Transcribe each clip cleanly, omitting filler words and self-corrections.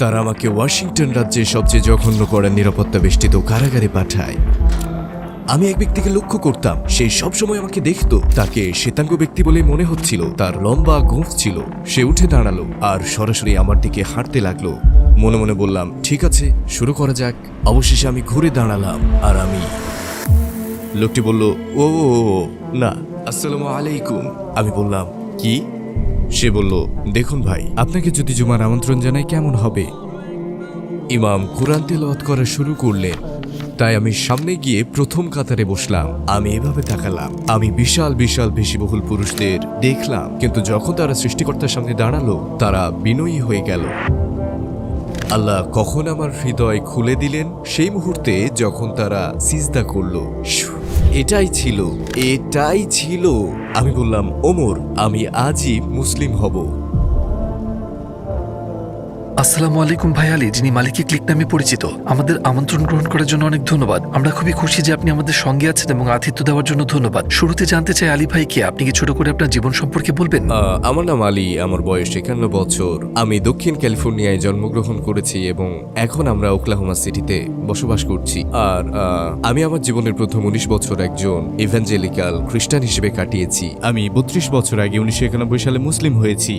তারা আমাকে ওয়াশিংটন রাজ্যের সবচেয়ে জঘন্য করা নিরাপত্তা বেষ্টিত কারাগারে পাঠায়। আমি এক ব্যক্তিকে লক্ষ্য করতাম, সে সবসময় আমাকে দেখত। তাকে শ্বেতাঙ্গ ব্যক্তি বলে মনে হচ্ছিল। তার লম্বা গোঁফ ছিল। সে উঠে দাঁড়ালো আর সরাসরি আমার দিকে হাঁটতে লাগলো। মনে মনে বললাম, ঠিক আছে, শুরু করা যাক। অবশেষে আমি ঘুরে দাঁড়ালাম আর লোকটি বলল, ও না, আসসালামু আলাইকুম। আমি বললাম, কি? সে বলল, দেখুন ভাই, আপনাকে যদি জুমার আমন্ত্রণ জানাই কেমন হবে? ইমাম কুরআন তেলাওয়াত করা শুরু করলেন, তাই আমি সামনে গিয়ে প্রথম কাতারে বসলাম। আমি এভাবে তাকালাম। আমি বিশাল বিশাল পেশিবহুল পুরুষদের দেখলাম, কিন্তু যখন তারা সৃষ্টিকর্তার সামনে দাঁড়ালো, তারা বিনয়ী হয়ে গেল। আল্লাহ কখন আমার হৃদয় খুলে দিলেন? সেই মুহূর্তে যখন তারা সিজদা করলো। এটাই ছিল। আমি বললাম, ওমর, আমি আজই মুসলিম হব। আসসালামু আলাইকুম ভাই আলী, যিনি মালিকি ক্লিক নামে পরিচিত। আমাদের আমন্ত্রণ গ্রহণ করার জন্য অনেক ধন্যবাদ। আমরা খুবই খুশি যে আপনি আমাদের সঙ্গে আছেন এবং আতিথ্য দেওয়ার জন্য ধন্যবাদ। শুরুতে জানতে চাই আলী ভাই কে, আপনি কি ছোট করে আপনার জীবন সম্পর্কে বলবেন? আমার নাম আলী, আমার বয়স 51 বছর। আমি দক্ষিণ ক্যালিফোর্নিয়ায় জন্মগ্রহণ করেছি এবং এখন আমরা ওকলাহোমা সিটিতে বসবাস করছি। আর আমি আমার জীবনের প্রথম 19 বছর একজন ইভাঞ্জেলিক্যাল খ্রিস্টান হিসেবে কাটিয়েছি। আমি 32 বছর আগে 1991 সালে মুসলিম হয়েছি।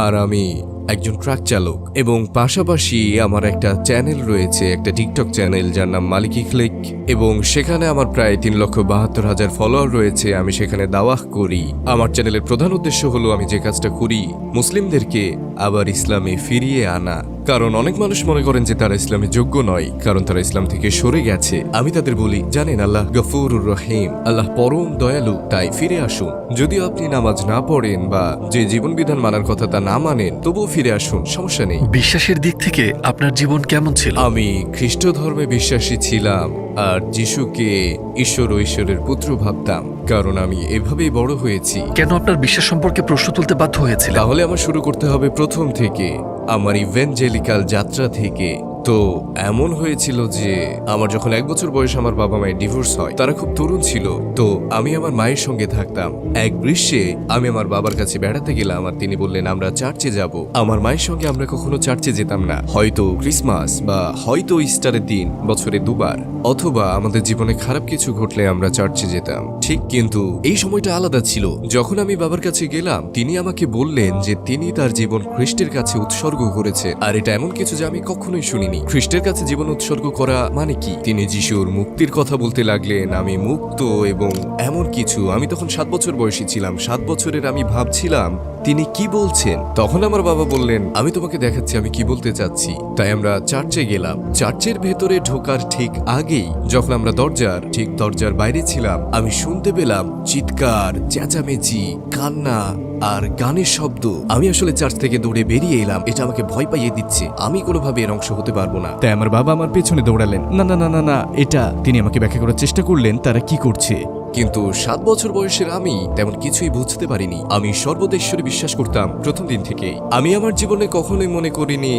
আর আমি একজন ট্রাক চালক এবং পাশাপাশি আমার একটা চ্যানেল রয়েছে, একটা টিকটক চ্যানেল, যার নাম মালিকি ক্লিক, এবং সেখানে আমার প্রায় 3,72,000 ফলোয়ার রয়েছে। আমি সেখানে দাওয়াহ করি। আমার চ্যানেলের প্রধান উদ্দেশ্য হলো আমি যে কাজটা করি, মুসলিমদেরকে আবার ইসলামে ফিরিয়ে আনা। কারণ অনেক মানুষ মনে করেন যে তারা ইসলামে যোগ্য নয়, কারণ তারা ইসলাম থেকে সরে গেছে। আমি তাদের বলি, জানেন আল্লাহ গফুরুর রহিম, আল্লাহ পরম দয়ালু, তাই ফিরে আসুন। যদিও আপনি নামাজ না পড়েন বা যে জীবন বিধান মানার কথা তা না মানেন, তবুও ফিরে আসুন, সমস্যা নেই। বিশ্বাসের দিক থেকে আপনার জীবন কেমন ছিল? আমি খ্রিস্ট ধর্মে বিশ্বাসী ছিলাম আর যিশুকে ঈশ্বর ও ঈশ্বরের পুত্র ভাবতাম, কারণ আমি এভাবেই বড় হয়েছি। কেন আপনার বিশ্বাস সম্পর্কে প্রশ্ন তুলতে বাধ্য হয়েছিল? তাহলে আমার শুরু করতে হবে প্রথম থেকে, আমার ইভেঞ্জেলিক্যাল যাত্রা থেকে। তো এমন হয়েছিল যে আমার যখন 1 বছর বয়স আমার বাবা মায়ের ডিভোর্স হয়। তারা খুব তরুণ ছিল। তো আমি আমার মায়ের সঙ্গে থাকতাম। এক গ্রীষ্মে আমি আমার বাবার কাছে বেড়াতে গেলাম আর তিনি বললেন, আমরা চার্চে যাব। আমার মায়ের সঙ্গে আমরা কখনো চার্চে যেতাম না, হয়তো ক্রিসমাস বা হয়তো ইস্টারের দিন বছরে 2 বার, অথবা আমাদের জীবনে খারাপ কিছু ঘটলে আমরা চার্চে যেতাম, ঠিক। কিন্তু এই সময়টা আলাদা ছিল। যখন আমি বাবার কাছে গেলাম, তিনি আমাকে বললেন যে তিনি তার জীবন খ্রিস্টের কাছে উৎসর্গ করেছে। আর এটা এমন কিছু যা আমি কখনোই শুনিনি। খ্রিস্টের কাছে জীবন উৎসর্গ করা মানে কি? তিনি যিশুর মুক্তির কথা বলতে লাগলেন, আমি মুক্ত এবং এমন কিছু। আমি তখন 7 বছর বয়সী ছিলাম। 7 বছরের আমি ভাবছিলাম তিনি কি বলছেন। তখন আমার বাবা বললেন, আমি তোমাকে দেখাচ্ছি আমি কি বলতে চাচ্ছি। তাই আমরা চার্চে গেলাম। চার্চের ভেতরে ঢোকার ঠিক আগেই, যখন আমরা দরজার বাইরে ছিলাম, আমি শুনতে পেলাম চিৎকার, চেঁচামেচি, কান্না আর গানের শব্দ। আমি আসলে চার্চ থেকে দৌড়ে বেরিয়ে এলাম। এটা আমাকে ভয় পাইয়ে দিচ্ছে। আমি কোনোভাবে এর অংশ হতে পারবো না। তাই আমার বাবা আমার পেছনে দৌড়ালেন। না না না না না, এটা তিনি আমাকে ব্যাখ্যা করার চেষ্টা করলেন তারা কি করছে। কিন্তু 7 বছর বয়সের আমি তেমন কিছুই বুঝতে পারিনি। আমি সর্বদা ঈশ্বরে বিশ্বাস করতাম প্রথম দিন থেকেই। আমি আমার জীবনে কখনোই মনে করিনি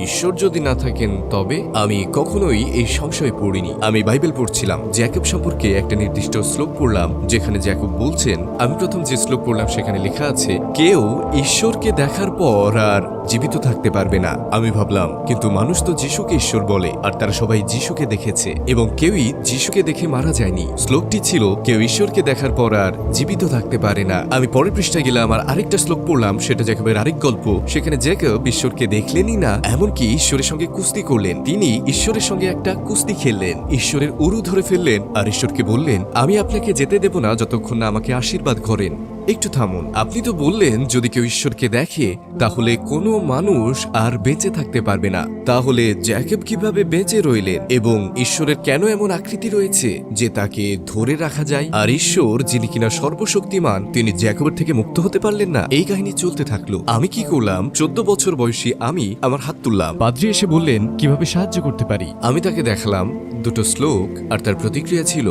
ঈশ্বর যদি না থাকেন তবে। আমি কখনোই এই সংশয়ে পড়িনি। আমি বাইবেল পড়ছিলাম, জ্যাকব সম্পর্কে একটা নির্দিষ্ট শ্লোক পড়লাম, যেখানে জ্যাকব বলছেন, আমি প্রথম যে শ্লোক পড়লাম সেখানে লেখা আছে, কেউ ঈশ্বরকে দেখার পর আর জীবিত থাকতে পারবে না। আমি ভাবলাম, কিন্তু মানুষ তো যিশুকে ঈশ্বর বলে, আর তারা সবাই যিশুকে দেখেছে এবং কেউই যিশুকে দেখে মারা যায়নি। শ্লোকটি ছিল, কেউ ঈশ্বরকে দেখার পর আর জীবিত থাকতে পারে না। আমি পরের পৃষ্ঠায় গেলাম আর আরেকটা শ্লোক পড়লাম, সেটা জ্যাকবের আরেক গল্প। সেখানে জ্যাকব ঈশ্বরকে দেখলেনই না, এমনকি ঈশ্বরের সঙ্গে কুস্তি করলেন। তিনি ঈশ্বরের সঙ্গে একটা কুস্তি খেললেন, ঈশ্বরের উরু ধরে ফেললেন আর ঈশ্বরকে বললেন, আমি আপনাকে যেতে দেব না যতক্ষণ না আমাকে আশীর্বাদ করেন। একটু থামুন, আপনি তো বললেন যদি কেউ ঈশ্বরকে দেখে তাহলে কোনো মানুষ আর বেঁচে থাকতে পারবে না। তাহলে জ্যাকব কিভাবে বেঁচে রইলেন এবং ঈশ্বরের কেন এমন আকৃতি রয়েছে যে তাকে ধরে রাখা যায়? আর ঈশ্বর, যিনি কিনা সর্বশক্তিমান, তিনি জ্যাকবের থেকে মুক্ত হতে পারলেন না? এই কাহিনী চলতে থাকলো। আমি কি করলাম? 14 বছর বয়সী আমি আমার হাত তুললাম। পাদ্রী এসে বললেন, কিভাবে সাহায্য করতে পারি? আমি তাকে দেখালাম 2টো শ্লোক আর তার প্রতিক্রিয়া ছিল,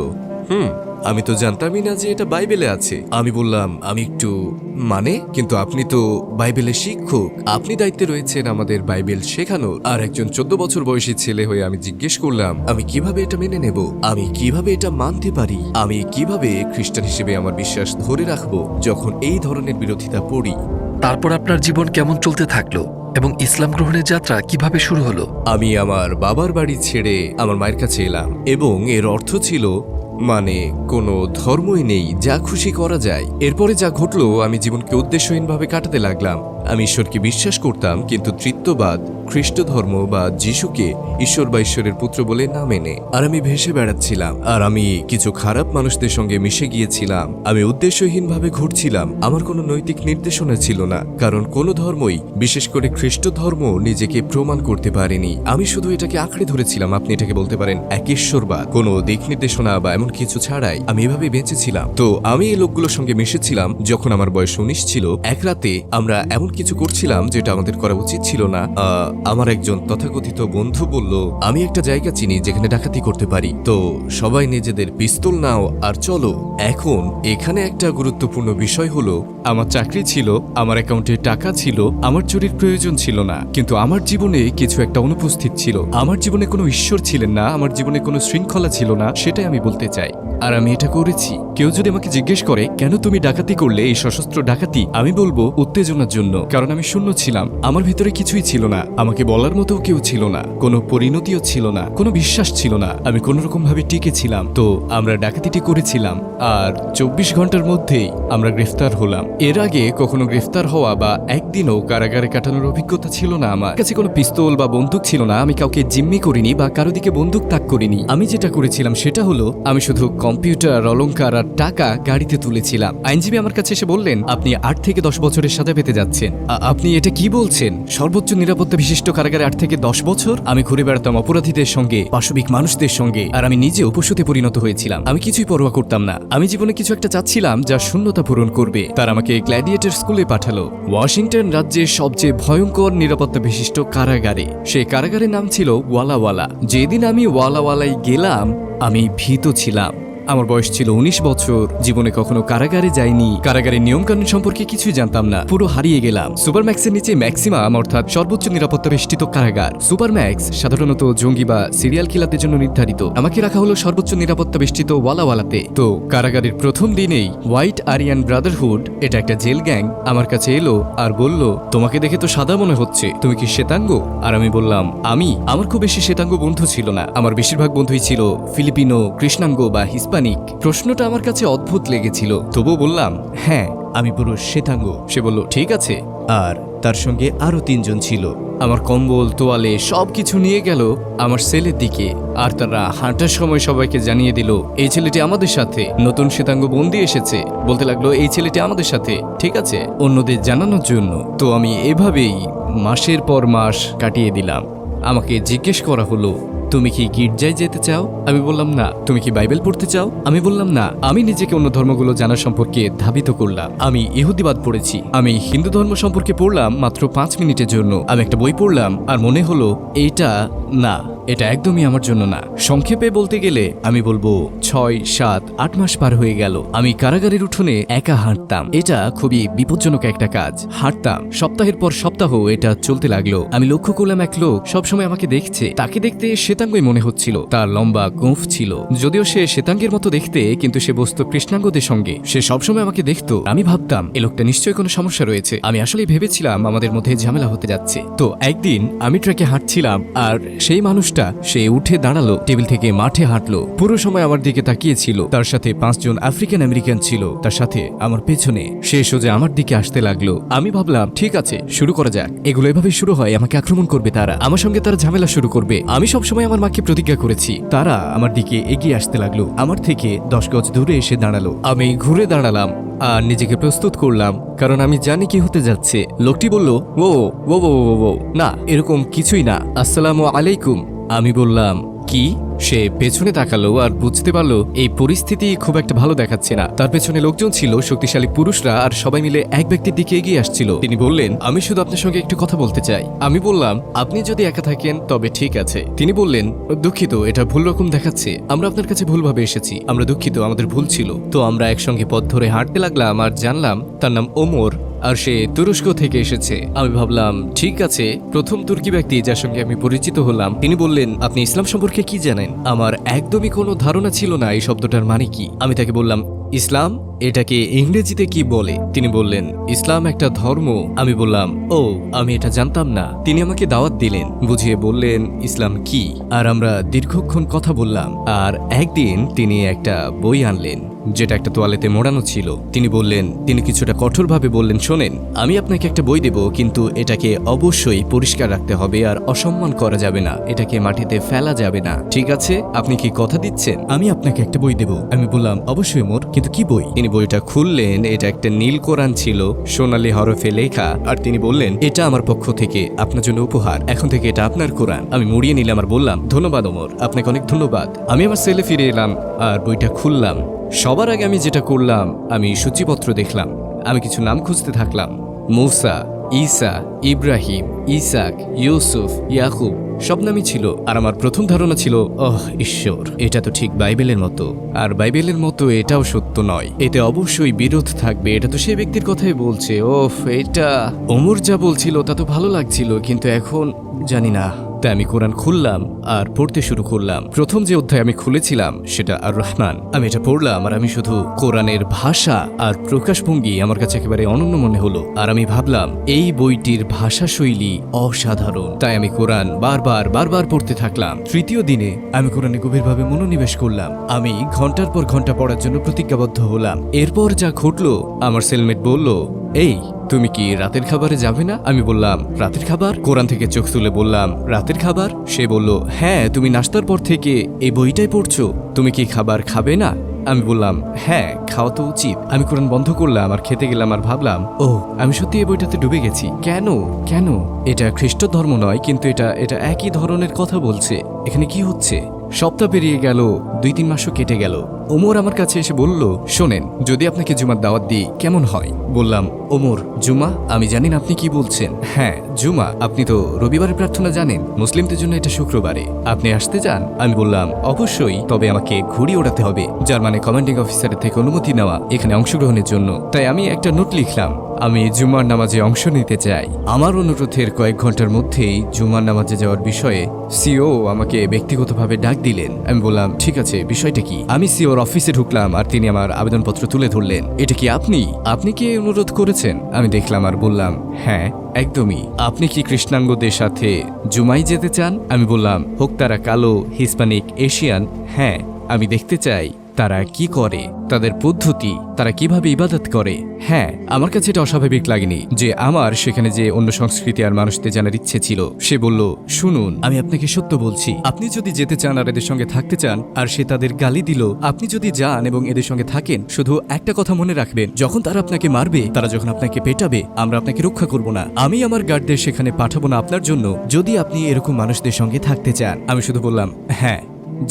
আমি তো জানতামই না যে এটা বাইবেলে আছে। আমি বললাম, আমি একটু কিন্তু আপনি তো বাইবেলের শিক্ষক, আপনি দায়িত্বে রয়েছেন আমাদের বাইবেল শেখানোর। আর একজন 14 বছর বয়সী ছেলে হয়ে আমি জিজ্ঞেস করলাম, আমি কিভাবে এটা মেনে নেব? আমি কিভাবে এটা মানতে পারি? আমি কিভাবে খ্রিস্টান হিসেবে আমার বিশ্বাস ধরে রাখবো যখন এই ধরনের বিরোধিতা পড়ি? তারপর আপনার জীবন কেমন চলতে থাকলো? এবং ইসলাম গ্রহণের যাত্রা কিভাবে শুরু হলো? আমি আমার বাবার বাড়ি ছেড়ে আমার মায়ের কাছে এলাম, এবং এর অর্থ ছিল মানে কোনো ধর্মই নেই, যা খুশি করা যায়। এরপরে যা ঘটলো, আমি জীবনকে উদ্দেশ্যহীনভাবে কাটাতে লাগলাম। আমি ঈশ্বরকে বিশ্বাস করতাম, কিন্তু তৃত্ববাদ, খ্রিস্ট ধর্ম বা যিশুকে ঈশ্বর বা ঈশ্বরের পুত্র বলে না মেনে। আর আমি ভেসে বেড়াচ্ছিলাম, আর আমি কিছু খারাপ মানুষদের সঙ্গে মিশে গিয়েছিলাম। আমি উদ্দেশ্যহীনভাবে ঘুরছিলাম। আমার কোনো নৈতিক নির্দেশনা ছিল না, কারণ কোনো ধর্মই, বিশেষ করে খ্রিস্ট ধর্ম, নিজেকে প্রমাণ করতে পারেনি। আমি শুধু এটাকে আঁকড়ে ধরেছিলাম। আপনি এটাকে বলতে পারেন এক ঈশ্বরবাদ। কোনো দিক নির্দেশনা বা এমন কিছু ছাড়াই আমি এভাবে বেঁচেছিলাম। তো আমি এই লোকগুলোর সঙ্গে মিশেছিলাম যখন আমার বয়স 19 ছিল। এক রাতে আমরা এমন কিছু করছিলাম যেটা আমাদের করা উচিত ছিল না। আমার একজন তথাকথিত বন্ধু বলল, আমি একটা জায়গা চিনি যেখানে ডাকাতি করতে পারি, তো সবাই নিজেদের পিস্তল নাও আর চলো। এখন এখানে একটা গুরুত্বপূর্ণ বিষয় হলো, আমার চাকরি ছিল, আমার অ্যাকাউন্টে টাকা ছিল, আমার চুরির প্রয়োজন ছিল না, কিন্তু আমার জীবনে কিছু একটা অনুপস্থিত ছিল। আমার জীবনে কোনো ঈশ্বর ছিলেন না, আমার জীবনে কোনো শৃঙ্খলা ছিল না, সেটাই আমি বলতে চাই। আর আমি এটা করেছি। কেউ যদি আমাকে জিজ্ঞেস করে কেন তুমি ডাকাতি করলে, এই সশস্ত্র ডাকাতি, আমি বলবো উত্তেজনার জন্য। কারণ আমি শূন্য ছিলাম, আমার ভিতরে কিছুই ছিল না, আমাকে বলার মতো কেউ ছিল না, কোনো পরিণতিও ছিল না, কোনো বিশ্বাস ছিল না, আমি কোনো রকম ভাবে টিকে ছিলাম। তো আমরা ডাকাতিটি করেছিলাম, আর 24 ঘন্টার মধ্যেই আমরা গ্রেফতার হলাম। এর আগে কখনো গ্রেফতার হওয়া বা একদিনও কারাগারে কাটানোর অভিজ্ঞতা ছিল না। আমার কাছে কোনো পিস্তল বা বন্দুক ছিল না, আমি কাউকে জিম্মি করিনি বা কারো দিকে বন্দুক তাক করিনি। আমি যেটা করেছিলাম সেটা হলো, আমি শুধু কম্পিউটার, অলংকার আর টাকা গাড়িতে তুলেছিলাম। আইনজীবী আমার কাছে এসে বললেন, আপনি 8 থেকে 10 বছরের সাজা পেতে যাচ্ছেন। আপনি এটা কি বলছেন? সর্বোচ্চ নিরাপত্তা বিশিষ্ট কারাগারে 8 থেকে 10 বছর? আমি ঘুরে বেড়াতাম অপরাধীদের সঙ্গে, পাশবিক মানুষদের সঙ্গে, আর আমি নিজেও পশুতে পরিণত হয়েছিলাম। আমি কিছুই পরোয়া করতাম না। আমি জীবনে কিছু একটা চাচ্ছিলাম যা শূন্যতা পূরণ করবে। তার আমাকে গ্ল্যাডিয়েটর স্কুলে পাঠালো, ওয়াশিংটন রাজ্যের সবচেয়ে ভয়ঙ্কর নিরাপত্তা বিশিষ্ট কারাগারে। সেই কারাগারের নাম ছিল ওয়ালাওয়ালা। যেদিন আমি ওয়ালাওয়ালায় গেলাম, আমি ভীত ছিলাম। আমার বয়স ছিল 19 বছর, জীবনে কখনো কারাগারে যাইনি, কারাগারের নিয়মকানুন সম্পর্কে কিছুই জানতাম না, পুরো হারিয়ে গেলাম। সুপারম্যাক্সের নিচে ম্যাক্সিমাম, অর্থাৎ সর্বোচ্চ নিরাপত্তা বেষ্টিত কারাগার। সুপারম্যাক্স সাধারণত জঙ্গি বা সিরিয়াল কিলারদের জন্য নির্ধারিত। আমাকে রাখা হলো সর্বোচ্চ নিরাপত্তা বেষ্টিত ওয়ালাওয়ালাতে। তো কারাগারের প্রথম দিনেই হোয়াইট আরিয়ান ব্রাদারহুড, এটা একটা জেল গ্যাং, আমার কাছে এলো আর বলল, তোমাকে দেখে তো সাদা মনে হচ্ছে, তুমি কি শ্বেতাঙ্গ? আর আমি বললাম, আমার খুব বেশি শ্বেতাঙ্গ বন্ধু ছিল না, আমার বেশিরভাগ বন্ধুই ছিল ফিলিপিনো, কৃষ্ণাঙ্গ বা হিস্পানিক। প্রশ্নটা আমার কাছে অদ্ভুত লেগেছিল, তবুও বললাম, হ্যাঁ আমি পুরো শ্বেতাঙ্গ। সে বলল, ঠিক আছে। আর তার সঙ্গে আরো 3 জন ছিল। আমার কম্বল, তোয়ালে সবকিছু নিয়ে গেল আমার সেলের দিকে, আর তারা হাঁটার সময় সবাইকে জানিয়ে দিল, এই ছেলেটি আমাদের সাথে, নতুন শ্বেতাঙ্গ বন্দি এসেছে। বলতে লাগলো, এই ছেলেটি আমাদের সাথে, ঠিক আছে, অন্যদের জানানোর জন্য। তো আমি এভাবেই মাসের পর মাস কাটিয়ে দিলাম। আমাকে জিজ্ঞেস করা হলো, তুমি কি গির্জায় যেতে চাও? আমি বললাম না। তুমি কি বাইবেল পড়তে চাও? আমি বললাম না। আমি নিজেকে অন্য ধর্মগুলো জানার সম্পর্কে ধাবিত করলাম। আমি ইহুদিবাদ পড়েছি। আমি হিন্দু ধর্ম সম্পর্কে পড়লাম মাত্র 5 মিনিটের জন্য। আমি একটা বই পড়লাম আর মনে হলো এটা একদমই আমার জন্য না। সংক্ষেপে বলতে গেলে আমি বলবো 6, 7, 8 মাস পার হয়ে গেল। আমি কারাগারের উঠোনে একা হাঁটতাম। এটা খুবই বিপজ্জনক একটা কাজ। হাঁটতাম, সপ্তাহের পর সপ্তাহ এটা চলতে লাগলো। আমি লক্ষ্য করলাম এক লোক সবসময় আমাকে দেখছে। তাকে দেখতে শ্বেতাঙ্গই মনে হচ্ছিল। তার লম্বা গোঁফ ছিল। যদিও সে শ্বেতাঙ্গের মতো দেখতে, কিন্তু সে বসত কৃষ্ণাঙ্গদের সঙ্গে। সে সবসময় আমাকে দেখতো। আমি ভাবতাম, এ লোকটা নিশ্চয়ই কোনো সমস্যা রয়েছে। আমি আসলেই ভেবেছিলাম আমাদের মধ্যে ঝামেলা হতে যাচ্ছে। তো একদিন আমি ট্রেকে হাঁটছিলাম, আর সেই মানুষ সে উঠে দাঁড়ালো, টেবিল থেকে মাঠে হাঁটলো, পুরো সময় আমার দিকে তাকিয়েছিল। তার সাথে 5 জন আফ্রিকান আমেরিকান ছিল তার সাথে আমার পেছনে। সে সোজা আমার দিকে আসতে লাগলো। আমি ভাবলাম, ঠিক আছে, শুরু করা যাক। এগুলো এভাবে শুরু হয়, আমাকে আক্রমণ করবে তারা, আমার সঙ্গে তারা ঝামেলা শুরু করবে। আমি সবসময় আমার মাকে প্রতিজ্ঞা করেছি। তারা আমার দিকে এগিয়ে আসতে লাগলো, আমার থেকে 10 গজ দূরে এসে দাঁড়ালো। আমি ঘুরে দাঁড়ালাম আর নিজেকে প্রস্তুত করলাম, কারণ আমি জানি কি হতে যাচ্ছে। লোকটি বলল, ও ও ও ও না, এরকম কিছুই না, আসসালামু আলাইকুম। আমি বললাম, কি? সে পেছনে তাকালো আর বুঝতে পারলো এই পরিস্থিতি খুব একটা ভালো দেখাচ্ছে না। তার পেছনে লোকজন ছিল, শক্তিশালী পুরুষরা, আর সবাই মিলে এক ব্যক্তির দিকে এগিয়ে আসছিল। তিনি বললেন, আমি শুধু আপনার সঙ্গে একটু কথা বলতে চাই। আমি বললাম, আপনি যদি একা থাকেন তবে ঠিক আছে। তিনি বললেন, দুঃখিত, এটা ভুল রকম দেখাচ্ছে, আমরা আপনার কাছে ভুলভাবে এসেছি, আমরা দুঃখিত, আমাদের ভুল ছিল। তো আমরা একসঙ্গে পথ ধরে হাঁটতে লাগলাম আর জানলাম তার নাম ওমর, আর সে তুরস্ক থেকে এসেছে। আমি ভাবলাম, ঠিক আছে, প্রথম তুর্কি ব্যক্তি যার সঙ্গে আমি পরিচিত হলাম। তিনি বললেন, আপনি ইসলাম সম্পর্কে কি জানেন? আমার একদমই কোনো ধারণা ছিল না এই শব্দটার মানে কি। আমি তাকে বললাম, ইসলাম এটাকে ইংরেজিতে কি বলে? তিনি বললেন, ইসলাম একটা ধর্ম। আমি বললাম, ও, আমি এটা জানতাম না। তিনি আমাকে দাওয়াত দিলেন, বুঝিয়ে বললেন ইসলাম কি, আর আমরা দীর্ঘক্ষণ কথা বললাম। আর একদিন তিনি একটা বই আনলেন, যেটা একটা তোয়ালেতে মোড়ানো ছিল। তিনি বললেন, তিনি কিছুটা কঠোরভাবে বললেন, শোনেন, আমি আপনাকে একটা বই দেব, কিন্তু এটাকে অবশ্যই পরিষ্কার রাখতে হবে আর অসম্মান করা যাবে না, এটাকে মাটিতে ফেলা যাবে না, ঠিক আছে? আপনি কি কথা দিচ্ছেন? আমি আপনাকে একটা বই দেব। আমি বললাম, অবশ্যই ওমর, কিন্তু কি বই? তিনি বইটা খুললেন, এটা একটা নীল কোরআন ছিল, সোনালী হরফে লেখা, আর তিনি বললেন, এটা আমার পক্ষ থেকে আপনার জন্য উপহার, এখন থেকে এটা আপনার কোরআন। আমি মুড়িয়ে নিলাম আর বললাম, ধন্যবাদ ওমর, আপনাকে অনেক ধন্যবাদ। আমি আমার সেলে ফিরে এলাম আর বইটা খুললাম। সবার আগে আমি যেটা করলাম, আমি সূচিপত্র দেখলাম। আমি কিছু নাম খুঁজতে থাকলাম। মূসা, ঈসা, ইব্রাহিম, ইসাক, ইউসুফ, ইয়াকুব, সব নামই ছিল। আর আমার প্রথম ধারণা ছিল, ওহ ঈশ্বর, এটা তো ঠিক বাইবেলের মতো। আর বাইবেলের মতো এটাও সত্য নয়, এতে অবশ্যই বিরোধ থাকবে, এটা তো সেই ব্যক্তির কথাই বলছে। ওফ, এটা ওমর যা বলছিল তা তো ভালো লাগছিল, কিন্তু এখন জানি না। তাই আমি কোরআন খুললাম আর পড়তে শুরু করলাম। প্রথম যে অধ্যায় আমি খুলেছিলাম সেটা আর রহমান। আমি এটা পড়লাম আর আমি শুধু কোরআনের ভাষা আর প্রকাশভঙ্গি আমার কাছে একেবারে অনন্য মনে হলো। আর আমি ভাবলাম, এই বইটির ভাষা শৈলী অসাধারণ। তাই আমি কোরআন বারবার পড়তে থাকলাম। তৃতীয় দিনে আমি কোরআনে গভীরভাবে মনোনিবেশ করলাম। আমি ঘন্টার পর ঘন্টা পড়ার জন্য প্রতিজ্ঞাবদ্ধ হলাম। এরপর যা ঘটলো, আমার সেলমেট বলল, এই তুমি কি রাতের খাবারে যাবে না? আমি বললাম, রাতের খাবার? কোরআন থেকে চোখ তুলে বললাম, রাতের খাবার? সে বলল, হ্যাঁ, তুমি নাস্তার পর থেকে এই বইটাই পড়ছো, তুমি কি খাবার খাবে না? আমি বললাম, হ্যাঁ, খাওয়া তো উচিত। আমি কোরআন বন্ধ করলাম আর খেতে গেলাম আর ভাবলাম, ও, আমি সত্যি এই বইটাতে ডুবে গেছি। কেন? এটা খ্রিস্ট ধর্ম নয়, কিন্তু এটা একই ধরনের কথা বলছে। এখানে কি হচ্ছে? সপ্তাহ পেরিয়ে গেল, 2-3 মাসও কেটে গেল। ওমর আমার কাছে এসে বলল, শোনেন, যদি আপনাকে জুমার দাওয়াত দিই কেমন হয়? বললাম, ওমর, জুমা? আমি জানি না আপনি কি বলছেন। হ্যাঁ, জুমা। আপনি তো রবিবারের প্রার্থনা জানেন, মুসলিমদের জন্য এটা শুক্রবারে। আপনি আসতে চান? আমি বললাম, অবশ্যই, তবে আমাকে ঘুড়ি ওড়াতে হবে, যার মানে কমান্ডিং অফিসারের থেকে অনুমতি নেওয়া এখানে অংশগ্রহণের জন্য। তাই আমি একটা নোট লিখলাম, আমি জুমার নামাজে অংশ নিতে চাই। আমার অনুরোধের কয়েক ঘন্টার মধ্যেই জুমার নামাজে যাওয়ার বিষয়ে সিও আমাকে ব্যক্তিগতভাবে ডাক দিলেন। আমি বললাম, ঠিক আছে, বিষয়টা কি? আমি সিওর অফিসে ঢুকলাম আর তিনি আমার আবেদনপত্র তুলে ধরলেন। এটা কি আপনি কি অনুরোধ করেছেন? আমি দেখলাম আর বললাম, হ্যাঁ, একদমই। আপনি কি কৃষ্ণাঙ্গদের সাথে জুমাই যেতে চান? আমি বললাম, হোক তারা কালো, হিসপ্যানিক, এশিয়ান, হ্যাঁ, আমি দেখতে চাই তারা কি করে, তাদের পদ্ধতি, তারা কিভাবে ইবাদত করে। হ্যাঁ, আমার কাছে এটা অস্বাভাবিক লাগেনি যে আমার সেখানে যে অন্য সংস্কৃতি আর মানুষদের জানার ইচ্ছে ছিল। সে বলল, শুনুন, আমি আপনাকে সত্য বলছি, আপনি যদি যেতে চান আর এদের সঙ্গে থাকতে চান, আর সে তাদের গালি দিল, আপনি যদি যান এবং এদের সঙ্গে থাকেন, শুধু একটা কথা মনে রাখবেন, যখন তারা আপনাকে মারবে, তারা যখন আপনাকে পেটাবে, আমরা আপনাকে রক্ষা করব না। আমি আমার গার্ডদের সেখানে পাঠাবো না আপনার জন্য, যদি আপনি এরকম মানুষদের সঙ্গে থাকতে চান। আমি শুধু বললাম, হ্যাঁ,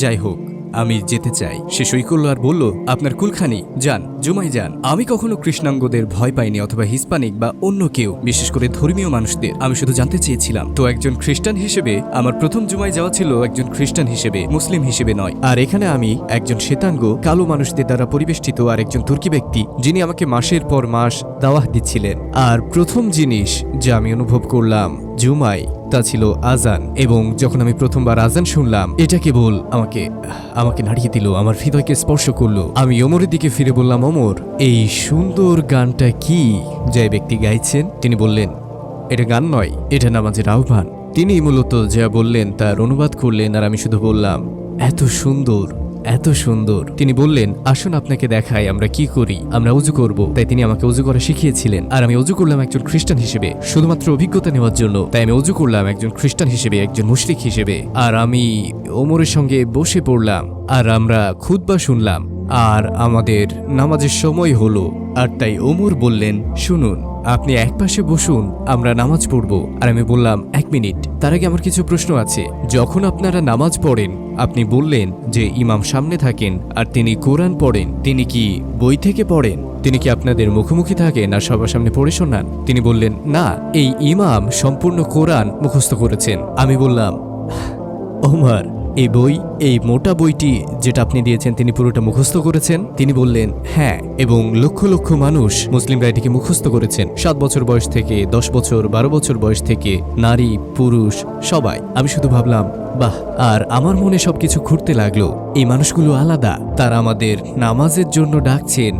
যাই হোক, আমি যেতে চাই। সে সই করলো আর বলল, আপনার কুলখানি, যান, জুমাই যান। আমি কখনো কৃষ্ণাঙ্গদের ভয় পাইনি, অথবা হিসপ্যানিক বা অন্য কেউ, বিশেষ করে ধর্মীয় মানুষদের। আমি শুধু জানতে চেয়েছিলাম। তো একজন খ্রিস্টান হিসেবে আমার প্রথম জুমাই যাওয়া ছিল একজন খ্রিস্টান হিসেবে, মুসলিম হিসেবে নয়। আর এখানে আমি একজন শ্বেতাঙ্গ, কালো মানুষদের দ্বারা পরিবেষ্টিত আর একজন তুর্কি ব্যক্তি, যিনি আমাকে মাসের পর মাস দাওয়াত দিচ্ছিলেন। আর প্রথম জিনিস যা আমি অনুভব করলাম জুমাই, তা ছিল আজান। এবং যখন আমি প্রথমবার আজান শুনলাম, এটা কেবল আমাকে নাড়িয়ে দিল, আমার হৃদয়কে স্পর্শ করলো। আমি ওমরের দিকে ফিরে বললাম, ওমর, এই সুন্দর গানটা কি যে ব্যক্তি গাইছেন? তিনি বললেন, এটা গান নয়, এটা নামাজের আহ্বান। তিনি মূলত যা বললেন তার অনুবাদ করলেন, আর আমি শুধু বললাম, এত সুন্দর, এত সুন্দর। তিনি বললেন, আসুন আপনাকে দেখাই আমরা কি করি। আমরা উজু করব। তাই তিনি আমাকে উজু করা শিখিয়েছিলেন। আর আমি উজু করলাম একজন খ্রিস্টান হিসেবে, শুধুমাত্র অভিজ্ঞতা নেওয়ার জন্য। তাই আমি উজু করলাম একজন খ্রিস্টান হিসেবে, একজন মুশরিক হিসেবে। আর আমি ওমরের সঙ্গে বসে পড়লাম আর আমরা খুতবা শুনলাম। আর আমাদের নামাজের সময় হলো। আর তাই ওমর বললেন, শুনুন, আপনি একপাশে বসুন, আমরা নামাজ পড়ব। আর আমি বললাম, 1 মিনিট, তার আগে আমার কিছু প্রশ্ন আছে। যখন আপনারা নামাজ পড়েন, আপনি বললেন যে ইমাম সামনে থাকেন আর তিনি কোরআন পড়েন, তিনি কি বই থেকে পড়েন? তিনি কি আপনাদের মুখোমুখি থাকেন আর সবার সামনে পড়ে শোনান? তিনি বললেন, না, এই ইমাম সম্পূর্ণ কোরআন মুখস্থ করেছেন। আমি বললাম, ওমর, এই বই, এই মোটা বইটি যেটা আপনি দিয়েছেন তিনি পুরোটা মুখস্থ করেছেন? তিনি বললেন হ্যাঁ, এবং লক্ষ লক্ষ মানুষ মুসলিমরা এটিকে মুখস্থ করেছেন। 7 বছর বয়স থেকে 10 বছর 12 বছর বয়স থেকে নারী পুরুষ সবাই। আমি শুধু ভাবলাম বাহ, আর আমার মনে সবকিছু ঘুরতে লাগলো। এই মানুষগুলো আলাদা, তারা আমাদের নামাজের জন্য ডাকছেন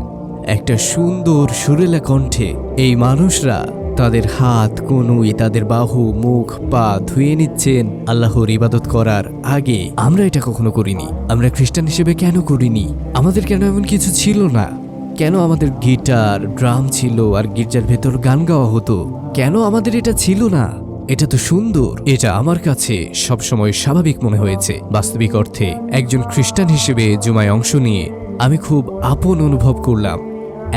একটা সুন্দর সুরেলা কণ্ঠে। এই মানুষরা তাদের হাত, কনুই, তাদের বাহু, মুখ, পা ধুয়ে নিচ্ছেন আল্লাহর ইবাদত করার আগে। আমরা এটা কখনো করিনি। আমরা খ্রিস্টান হিসেবে কেন করিনি? আমাদের কেন এমন কিছু ছিল না? কেন আমাদের গিটার, ড্রাম ছিল আর গির্জার ভেতর গান গাওয়া হতো? কেন আমাদের এটা ছিল না? এটা তো সুন্দর। এটা আমার কাছে সবসময় স্বাভাবিক মনে হয়েছে। বাস্তবিক অর্থে একজন খ্রিস্টান হিসেবে জুমায় অংশ নিয়ে আমি খুব আপন অনুভব করলাম,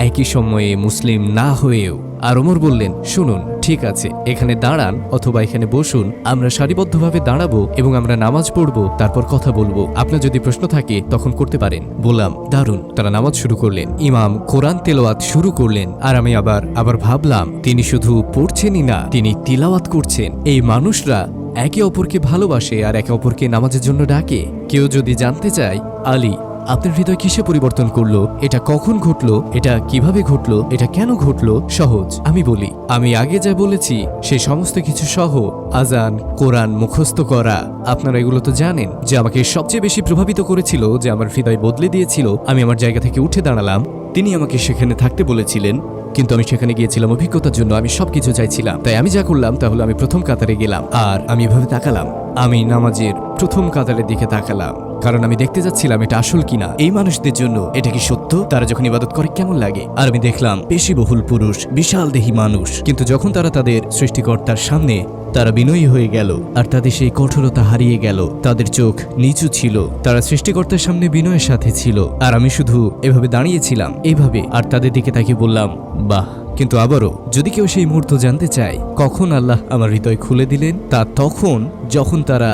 একই সময়ে মুসলিম না হয়েও। আর ওমর বললেন, শুনুন, ঠিক আছে, এখানে দাঁড়ান অথবা এখানে বসুন, আমরা সারিবদ্ধভাবে দাঁড়াবো এবং আমরা নামাজ পড়বো, তারপর কথা বলবো। আপনার যদি প্রশ্ন থাকে তখন করতে পারেন। বললাম, দারুণ। তারা নামাজ শুরু করলেন, ইমাম কোরআন তেলাওয়াত শুরু করলেন, আর আমি আবার ভাবলাম তিনি শুধু পড়ছেনই না, তিনি তিলাওয়াত করছেন। এই মানুষরা একে অপরকে ভালোবাসে আর একে অপরকে নামাজের জন্য ডাকে। কেউ যদি জানতে চায়, আলী আপনার হৃদয় কিসে পরিবর্তন করলো, এটা কখন ঘটলো, এটা কিভাবে ঘটলো, এটা কেন ঘটলো, সহজ। আমি বলি, আমি আগে যা বলেছি সেই সমস্ত কিছু সহ আজান, কোরআন মুখস্থ করা। আপনারা এগুলো তো জানেন যে আমাকে সবচেয়ে বেশি প্রভাবিত করেছিল, যে আমার হৃদয় বদলে দিয়েছিল। আমি আমার জায়গা থেকে উঠে দাঁড়ালাম। তিনি আমাকে সেখানে থাকতে বলেছিলেন, কিন্তু আমি সেখানে গিয়েছিলাম অভিজ্ঞতার জন্য। আমি সবকিছু চাইছিলাম। তাই আমি যা করলাম তা হলো আমি প্রথম কাতারে গেলাম, আর আমি এভাবে তাকালাম। আমি নামাজের প্রথম কাতারের দিকে তাকালাম, কারণ আমি দেখতে যাচ্ছিলাম এটা আসল কিনা। এই মানুষদের জন্য এটা কি সত্য? তারা যখন ইবাদত করে কেমন লাগে? আর আমি দেখলাম পেশিবহুল পুরুষ, বিশাল দেহী মানুষ, কিন্তু যখন তারা তাদের সৃষ্টিকর্তার সামনে তারা বিনয়ী হয়ে গেল আর তাদের সেই কঠোরতা হারিয়ে গেল, তাদের চোখ নিচু ছিল, তারা সৃষ্টিকর্তার সামনে বিনয়ের সাথে ছিল। আর আমি শুধু এভাবে দাঁড়িয়েছিলাম, এইভাবে, আর তাদের দিকে তাকিয়ে বললাম, বাহ। কিন্তু আবারও, যদি কেউ সেই মুহূর্ত জানতে চায় কখন আল্লাহ আমার হৃদয় খুলে দিলেন, তা তখন যখন তারা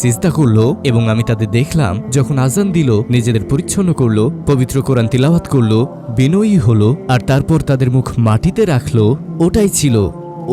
সিজদা করলো, এবং আমি তাদের দেখলাম যখন আজান দিল, নিজেদের পরিচ্ছন্ন করলো, পবিত্র কোরআন তিলাওয়াত করলো, বিনয়ী হলো, আর তারপর তাদের মুখ মাটিতে রাখলো।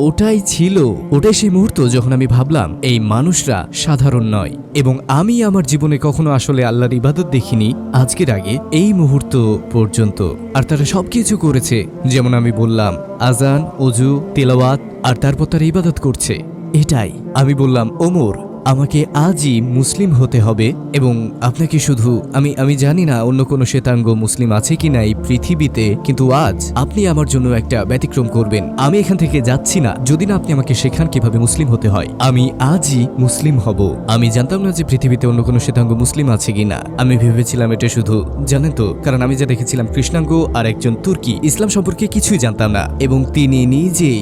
ওটাই সেই মুহূর্ত যখন আমি ভাবলাম এই মানুষরা সাধারণ নয়। এবং আমি আমার জীবনে কখনো আসলে আল্লাহর ইবাদত দেখিনি আজকের আগে এই মুহূর্ত পর্যন্ত। আর তারা সবকিছু করেছে যেমন আমি বললাম, আজান, ওযু, তিলাওয়াত, আর তারপর তারা ইবাদত করছে। এটাই আমি বললাম, ওমর, আমাকে আজই মুসলিম হতে হবে, এবং আপনাকে শুধু আমি জানি না অন্য কোনো শ্বেতাঙ্গ মুসলিম আছে কিনা এই পৃথিবীতে, কিন্তু আজ আপনি আমার জন্য একটা ব্যতিক্রম করবেন। আমি এখান থেকে যাচ্ছি না যদি না আপনি আমাকে শেখান কিভাবে মুসলিম হতে হয়। আমি আজই মুসলিম হব। আমি জানতাম না যে পৃথিবীতে অন্য কোনো শ্বেতাঙ্গ মুসলিম আছে কিনা। আমি ভেবেছিলাম এটা শুধু, জানেন তো, কারণ আমি যা দেখেছিলাম কৃষ্ণাঙ্গ আর একজন তুর্কি, ইসলাম সম্পর্কে কিছুই জানতাম না। এবং তিনি নিজেই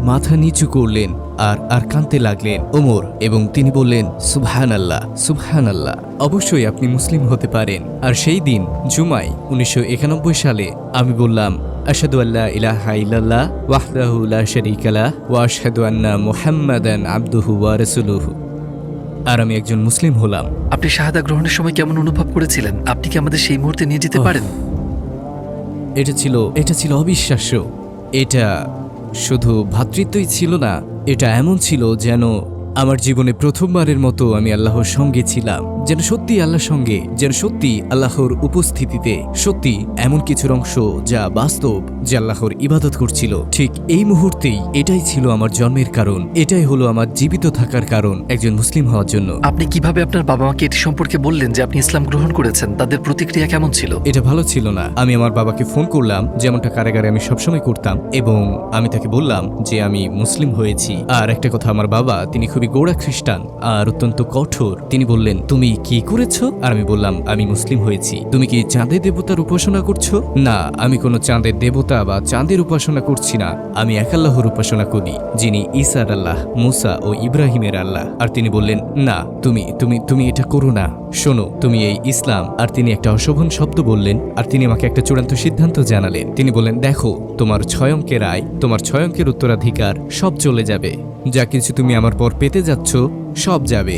মাথা নিচু করলেন আর কাঁদতে লাগলেন, ওমর, এবং তিনি বললেন, সুবহানাল্লাহ, সুবহানাল্লাহ, অবশ্যই আপনি মুসলিম হতে পারেন। আর সেই দিন জুমায় 1991 সালে আমি বললাম, আশহাদু আল্লা ইলাহা ইল্লাল্লাহ ওয়াহদাহু লা শারীকা লাহ ওয়া আশহাদু আন্না মুহাম্মাদান আবদুহু ওয়া রাসূলুহু। আর আমি একজন মুসলিম হলাম। আপনি শাহাদা গ্রহণের সময় কেমন অনুভব করেছিলেন? আপনি কি আমাদের সেই মুহূর্তে নিয়ে যেতে পারেন? এটা ছিল অবিশ্বাস্য। এটা শুধু ভ্রাতৃত্বই ছিল না, এটা এমন ছিল যেন আমার জীবনে প্রথমবারের মতো আমি আল্লাহর সঙ্গে ছিলাম, যেন সত্যি আল্লাহর সঙ্গে, যেন সত্যি আল্লাহর উপস্থিতিতে, সত্যি এমন কিছুর অংশ যা বাস্তব, যে আল্লাহর ইবাদত করছিল। ঠিক এই মুহূর্তেই এটাই ছিল আমার জন্মের কারণ, এটাই হলো আমার জীবিত থাকার কারণ, একজন মুসলিম হওয়ার জন্য। আপনি কিভাবে আপনার বাবা মাকে এটি সম্পর্কে বললেন যে আপনি ইসলাম গ্রহণ করেছেন? তাদের প্রতিক্রিয়া কেমন ছিল? এটা ভালো ছিল না। আমি আমার বাবাকে ফোন করলাম, যেমনটা কারাগারে আমি সবসময় করতাম, এবং আমি তাকে বললাম যে আমি মুসলিম হয়েছি। আর একটা কথা, আমার বাবা, তিনি খুবই গোড়া খ্রিস্টান আর অত্যন্ত কঠোর। তিনি বললেন, তুমি কি করেছো? আর আমি বললাম, আমি মুসলিম হয়েছি। তুমি কি চাঁদের দেবতার উপাসনা করছো? না, আমি কোনো চাঁদের দেবতা বা চাঁদের উপাসনা করছি না। আমি এক আল্লাহর উপাসনা করি, যিনি ঈসার আল্লাহ, মুসা ও ইব্রাহিমের আল্লাহ। আর তিনি বললেন, না, তুমি এটা করো না। শোনো, তুমি এই ইসলাম। আর তিনি একটা অশোভন শব্দ বললেন, আর তিনি আমাকে একটা চূড়ান্ত সিদ্ধান্ত জানালেন। তিনি বললেন, দেখো, তোমার 6 অঙ্কের আয়, তোমার 6 অঙ্কের উত্তরাধিকার সব চলে যাবে। যা কিছু তুমি আমার পর পেতে যাচ্ছ সব যাবে।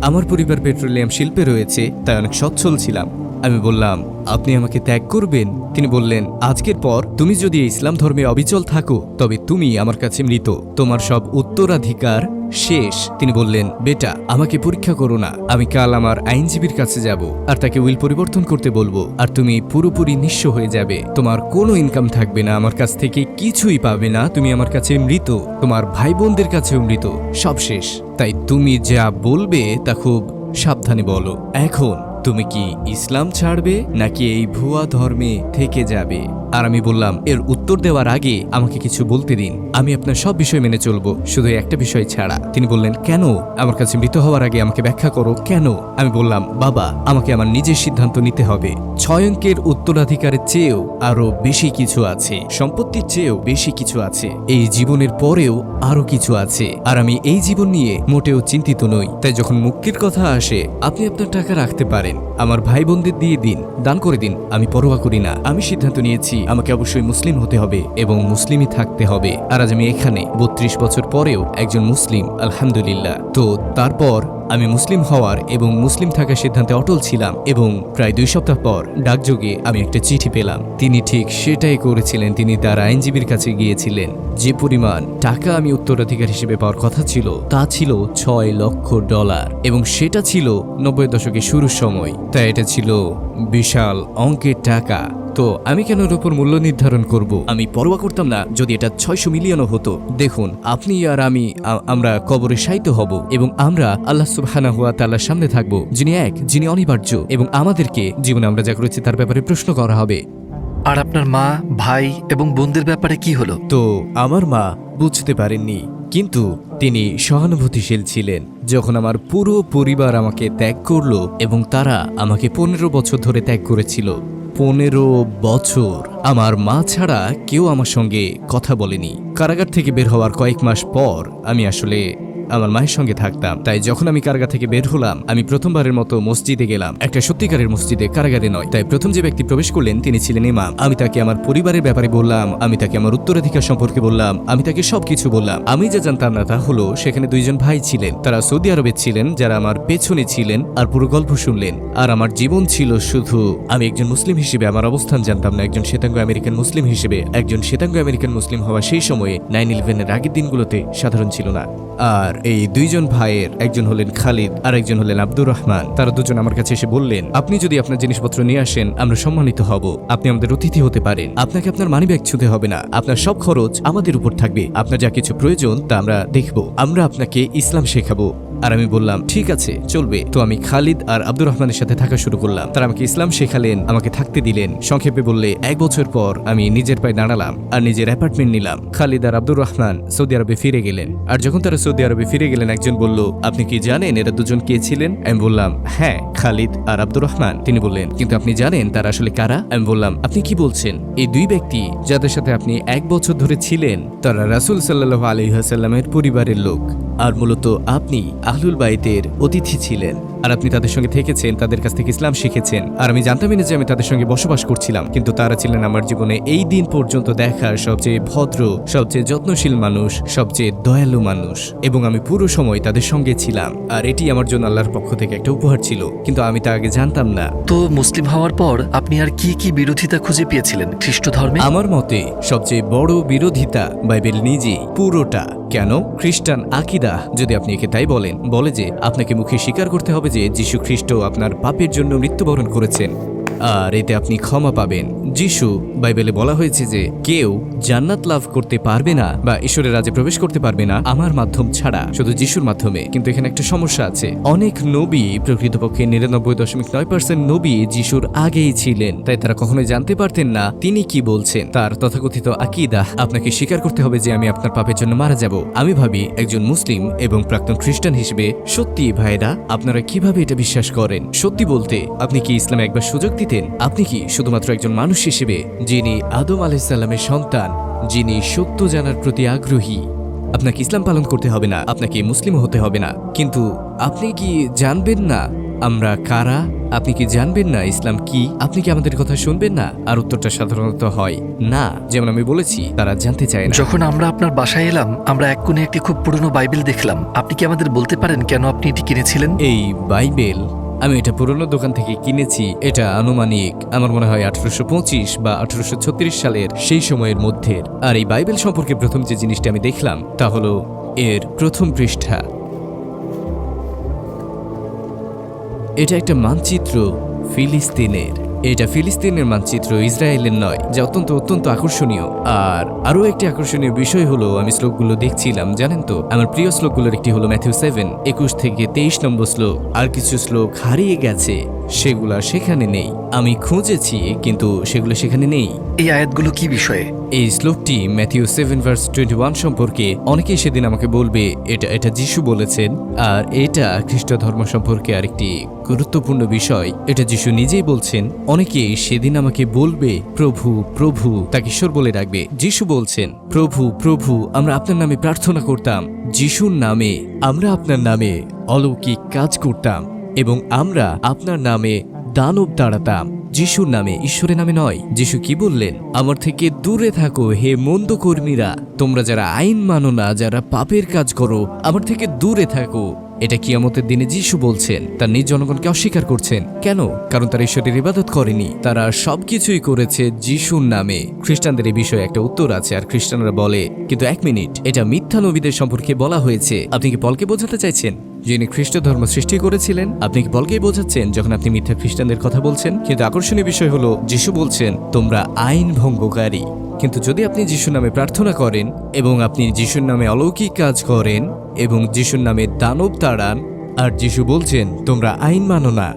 আমার পরিবার পেট্রোলিয়াম শিল্পে রয়েছে, তাই অনেক সচ্ছল ছিলাম। আমি বললাম, আপনি আমাকে ত্যাগ করবেন? তিনি বললেন, আজকের পর তুমি যদি ইসলাম ধর্মে অবিচল থাকো তবে তুমি আমার কাছে মৃত, তোমার সব উত্তরাধিকার শেষ। তিনি বললেন, বেটা, আমাকে পরীক্ষা করো না, আমি কাল আমার আইনজীবীর কাছে যাব আর তাকে উইল পরিবর্তন করতে বলবো, আর তুমি পুরোপুরি নিঃস্ব হয়ে যাবে, তোমার কোনো ইনকাম থাকবে না, আমার কাছ থেকে কিছুই পাবে না, তুমি আমার কাছে মৃত, তোমার ভাই বোনদের কাছেও মৃত, সব শেষ। তাই তুমি যা বলবে তা খুব সাবধানে বলো। এখন তুমি কি ইসলাম ছাড়বে নাকি এই ভুয়া ধর্মে থেকে যাবে? আর আমি বললাম, এর উত্তর দেওয়ার আগে আমাকে কিছু বলতে দিন, আমি আপনার সব বিষয় মেনে চলবো, শুধু একটা বিষয় ছাড়া। তিনি বললেন, কেন? আমার কাছে মৃত হওয়ার আগে আমাকে ব্যাখ্যা করো, কেন? আমি বললাম, বাবা, আমাকে আমার নিজের সিদ্ধান্ত নিতে হবে। 6 অঙ্কের উত্তরাধিকারের চেয়েও আরো বেশি কিছু আছে, সম্পত্তির চেয়েও বেশি কিছু আছে, এই জীবনের পরেও আরো কিছু আছে, আর আমি এই জীবন নিয়ে মোটেও চিন্তিত নই। তাই যখন মুক্তির কথা আসে, আপনি আপনার টাকা রাখতে পারেন, আমার ভাই বোনদের দিয়ে দিন, দান করে দিন, আমি পরোয়া করি না। আমি সিদ্ধান্ত নিয়েছি আমাকে অবশ্যই মুসলিম হতে হবে এবং মুসলিমই থাকতে হবে। আর আজ আমি এখানে 32 বছর পরেও একজন মুসলিম, আলহামদুলিল্লাহ। তো তারপর আমি মুসলিম হওয়ার এবং মুসলিম থাকার সিদ্ধান্তে অটল ছিলাম, এবং প্রায় 2 সপ্তাহ পর ডাকযোগে আমি একটা চিঠি পেলাম। তিনি ঠিক সেটাই করেছিলেন, তিনি তার আইনজীবীর কাছে গিয়েছিলেন। যে পরিমাণ টাকা আমি উত্তরাধিকার হিসেবে পাওয়ার কথা ছিল তা ছিল $6 লক্ষ, এবং সেটা ছিল 90 দশকের শুরুর সময়। তাই এটা ছিল বিশাল অঙ্কের টাকা। তো আমি কেন এর উপর মূল্য নির্ধারণ করব? আমি পরোয়া করতাম না যদি এটা 600 মিলিয়নও হতো। দেখুন, আপনি আর আমি, আমরা কবরে শায়িত হব এবং আমরা আল্লাহ সুবহানাহু ওয়া তাআলার সামনে থাকব, যিনি এক, যিনি অনিবার্য, এবং আমাদেরকে জীবনে আমরা যা করেছি তার ব্যাপারে প্রশ্ন করা হবে। আর আপনার মা, ভাই এবং বোনদের ব্যাপারে কি হলো? তো আমার মা বুঝতে পারেননি, কিন্তু তিনি সহানুভূতিশীল ছিলেন। যখন আমার পুরো পরিবার আমাকে ত্যাগ করলো এবং তারা আমাকে 15 বছর ধরে ত্যাগ করেছিল, 15 বছর আমার মা ছাড়া কেউ আমার সঙ্গে কথা বলেনি। কারাগার থেকে বের হওয়ার কয়েক মাস পর আমি আসলে আমার মায়ের সঙ্গে থাকতাম। তাই যখন আমি কারাগার থেকে বের হলাম, আমি প্রথমবারের মতো মসজিদে গেলাম, একটা সত্যিকারের মসজিদে, কারাগারে নয়। তাই প্রথম যে ব্যক্তি প্রবেশ করলেন তিনি ছিলেন ইমাম। আমি তাকে আমার পরিবারের ব্যাপারে বললাম, আমি তাকে আমার উত্তরাধিকার সম্পর্কে বললাম, আমি তাকে সবকিছু বললাম। আমি যা জানতাম না তা হলো সেখানে 2 জন ভাই ছিলেন, তারা সৌদি আরবে ছিলেন, যারা আমার পেছনে ছিলেন আর পুরো গল্প শুনলেন। আর আমার জীবন ছিল শুধু, আমি একজন মুসলিম হিসেবে আমার অবস্থান জানতাম না, একজন শ্বেতাঙ্গ আমেরিকান মুসলিম হিসেবে। একজন শ্বেতাঙ্গ আমেরিকান মুসলিম হওয়া সেই সময়ে 9/11-এর আগের দিনগুলোতে সাধারণ ছিল না। আর এই 2 জন ভাইয়ের একজন হলেন খালিদ আর একজন হলেন আব্দুর রহমান। তারা দুজন আমার কাছে এসে বললেন, আপনি যদি আপনার জিনিসপত্র নিয়ে আসেন আমরা সম্মানিত হব, আপনি আমাদের অতিথি হতে পারেন, আপনাকে আপনার মানিব্যাগ ছুঁতে হবে না, আপনার সব খরচ আমাদের উপর থাকবে, আপনার যা কিছু প্রয়োজন তা আমরা দেখব, আমরা আপনাকে ইসলাম শেখাবো। আর আমি বললাম, ঠিক আছে, চলবে। তো আমি খালিদ আর আব্দুর রহমানের সাথে থাকা শুরু করলাম। তারা আমাকে ইসলাম শেখালেন, আমাকে থাকতে দিলেন। সংক্ষেপে বললে 1 বছর পর আমি নিজের পায়ে দাঁড়ালাম আর নিজের অ্যাপার্টমেন্ট নিলাম। খালিদ আর আব্দুর রহমান সৌদি আরবে ফিরে গেলেন। আর যখন তারা সৌদি আরবে ফিরে গেলেন, একজন বলল, আপনি কি জানেন এরা দুজন কে ছিলেন? আমি বললাম, হ্যাঁ, খালিদ আর আব্দুর রহমান। তিনি বললেন, কিন্তু আপনি জানেন তারা আসলে কারা? আমি বললাম, আপনি কি বলছেন? এই 2 ব্যক্তি যাদের সাথে আপনি 1 বছর ধরে ছিলেন তারা রাসূল সাল্লাল্লাহু আলাইহি ওয়াসাল্লামের পরিবারের লোক, আর মূলত আপনি আহলুল বাইতের অতিথি ছিলেন, আর আপনি তাদের সঙ্গে থেকেছেন, তাদের কাছ থেকে ইসলাম শিখেছেন। আর আমি জানতামই না যে আমি তাদের সঙ্গে বসবাস করছিলাম, কিন্তু তারা ছিলেন আমার জীবনে এই দিন পর্যন্ত দেখার সবচেয়ে ভদ্র, সবচেয়ে যত্নশীল মানুষ, সবচেয়ে দয়ালু মানুষ, এবং আমি পুরো সময় তাদের সঙ্গে ছিলাম। আর এটি আমার জন্য আল্লাহর পক্ষ থেকে একটা উপহার ছিল, কিন্তু আমি তা আগে জানতাম না। তো মুসলিম হওয়ার পর আপনি আর কি কি বিরোধিতা খুঁজে পেয়েছিলেন খ্রিস্ট ধর্মে? আমার মতে সবচেয়ে বড় বিরোধিতা বাইবেল নিজেই, পুরোটা। কেন? খ্রিস্টান আকিদা, যদি আপনি একে তাই বলেন, বলে যে আপনাকে মুখে স্বীকার করতে হবে যে যীশু খ্রিস্ট আপনার পাপের জন্য মৃত্যুবরণ করেছেন, আর এতে আপনি ক্ষমা পাবেন। যীশু, বাইবেলে বলা হয়েছে যে কেউ জান্নাত লাভ করতে পারবে না বা ঈশ্বরের রাজ্যে প্রবেশ করতে পারবে না আমার মাধ্যম ছাড়া, শুধু যীশুর মাধ্যমে। কিন্তু এখানে একটা সমস্যা আছে, অনেক নবী, প্রকৃতপক্ষে 99.9% নবী যীশুর আগেই ছিলেন, তাই তারা কখনোই জানতে পারতেন না তিনি কি বলছেন। তার তথাকথিত আকিদা, আপনাকে স্বীকার করতে হবে যে আমি আপনার পাপের জন্য মারা যাব। আমি ভাবি একজন মুসলিম এবং প্রাক্তন খ্রিস্টান হিসেবে, সত্যি ভাইরা আপনারা কিভাবে এটা বিশ্বাস করেন? সত্যি বলতে, আপনি কি ইসলামে একবার সুযোগ দিতেন? আপনি কি শুধুমাত্র একজন মানুষ হিসেবে, যিনি আদম আলাইহিস সালামের সন্তান, যিনি সত্য জানার প্রতি আগ্রহী, আপনাকে ইসলাম পালন করতে হবে না, আপনাকে মুসলিম হতে হবে না, কিন্তু আপনি কি জানবেন না আমরা কারা? আপনি কি জানবেন না ইসলাম কি? আপনি কি আমাদের কথা শুনবেন না? আর উত্তরটা সাধারণত হয় না। যেমন আমি বলেছি, তারা জানতে চায় না। যখন আমরা আপনার বাসায় এলাম, আমরা এক কোণে একটি খুব পুরনো বাইবেল দেখলাম। আপনি কি আমাদের বলতে পারেন কেন আপনি এটি কিনেছিলেন? এই বাইবেল আমি এটা পুরনো দোকান থেকে কিনেছি। এটা আনুমানিক আমার মনে হয় 1825 বা 1836 সালের সেই সময়ের মধ্যে। আর এই বাইবেল সম্পর্কে প্রথম যে জিনিসটা আমি দেখলাম তা হলো এর প্রথম পৃষ্ঠা। এটা একটা মানচিত্র ফিলিস্তিনের। এটা ফিলিস্তিনের মানচিত্র, ইসরায়েলের নয়, যা অত্যন্ত আকর্ষণীয়। আর আরও একটি আকর্ষণীয় বিষয় হলো আমি শ্লোকগুলো দেখছিলাম, জানেন তো আমার প্রিয় শ্লোকগুলোর একটি হলো ম্যাথিউ 7 21 থেকে 23 নম্বর শ্লোক। আর কিছু শ্লোক হারিয়ে গেছে, সেগুলা সেখানে নেই। আমি খুঁজেছি কিন্তু সেগুলো সেখানে নেই। এই আয়াতগুলো কি বিষয়ে? এই শ্লোকটি ম্যাথিউ 7:21 সম্পর্কে। অনেকেই সেদিন আমাকে বলবে এটা যিশু বলেছেন, আর এটা খ্রিস্ট ধর্ম সম্পর্কে আরেকটি গুরুত্বপূর্ণ বিষয়। এটা যিশু নিজেই বলছেন। অনেকেই সেদিন আমাকে বলবে প্রভু প্রভু, তাকে ঈশ্বর বলে ডাকবে। যিশু বলছেন প্রভু প্রভু, আমরা আপনার নামে প্রার্থনা করতাম, যিশুর নামে আমরা আপনার নামে অলৌকিক কাজ করতাম এবং আমরা আপনার নামে দানব তাড়াতাম, যিশুর নামে, ঈশ্বরের নামে নয়। যিশু কি বললেন? আমার থেকে দূরে থাকো হে মন্দ কর্মীরা, তোমরা যারা আইন মানো না, যারা পাপের কাজ করো, আমার থেকে দূরে থাকো। এটা কিয়ামতের দিনে যিশু বলছেন। তার নিজ জনগণকে অস্বীকার করছেন কেন? কারণ তারা ঈশ্বরের ইবাদত করেনি, তারা সবকিছুই করেছে যিশুর নামে। খ্রিস্টানদের এই বিষয়ে একটা উত্তর আছে, আর খ্রিস্টানরা বলে কিন্তু 1 মিনিট, এটা মিথ্যা নবীদের সম্পর্কে বলা হয়েছে। আপনি কি পলকে বোঝাতে চাইছেন যিনি খ্রিস্ট ধর্ম সৃষ্টি করেছিলেন? আপনি কি পলকেই বোঝাচ্ছেন যখন আপনি মিথ্যা খ্রিস্টানদের কথা বলছেন? কিন্তু আকর্ষণীয় বিষয় হলো যিশু বলছেন তোমরা আইন ভঙ্গকারী। কিন্তু যদি আপনি যিশুর নামে প্রার্থনা করেন এবং আপনি যিশুর নামে অলৌকিক কাজ করেন এবং যিশুর নামে দানব তাড়ান, আর যিশু বলছেন তোমরা আইন মানো না,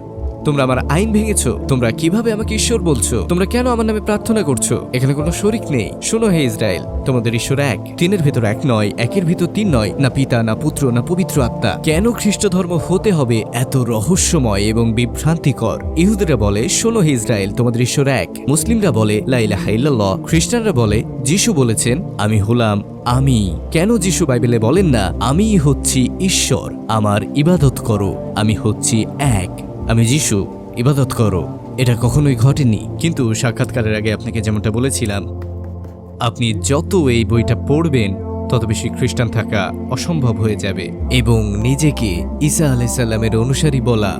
তোমরা আমার আইন ভেঙেছো, তোমরা কিভাবে আমাকে ঈশ্বর বলছো, তোমরা কেন আমার নামে প্রার্থনা করছো? এখানে কোনো শরিক নেই। শোনো হে ইসরায়েল, তোমাদের ঈশ্বর এক, তিনের ভেতর এক নয়, একের ভিতর তিন নয়, না পিতা না পুত্র না পবিত্র আত্মা। কেন খ্রিস্ট ধর্ম হতে হবে এত রহস্যময় এবং বিভ্রান্তিকর? ইহুদিরা বলে শোনো হে ইসরায়েল, তোমাদের ঈশ্বর এক। মুসলিমরা বলে লা ইলাহা ইল্লাল্লাহ। খ্রিস্টানরা বলে যিশু বলেছেন আমি হলাম আমি। কেন যিশু বাইবেলে বলেন না আমি হচ্ছি ঈশ্বর, আমার ইবাদত করো, আমি হচ্ছি এক, আমি যিশু, ইবাদত করো? এটা কখনোই ঘটেনি। কিন্তু সাক্ষাৎকারের আগে আপনাকে যেমনটা বলেছিলাম, আপনি যত এই বইটা পড়বেন তত বেশি খ্রিস্টান থাকা অসম্ভব হয়ে যাবে এবং নিজেকে ঈসা আলাইহিস সালামের অনুসারী বলা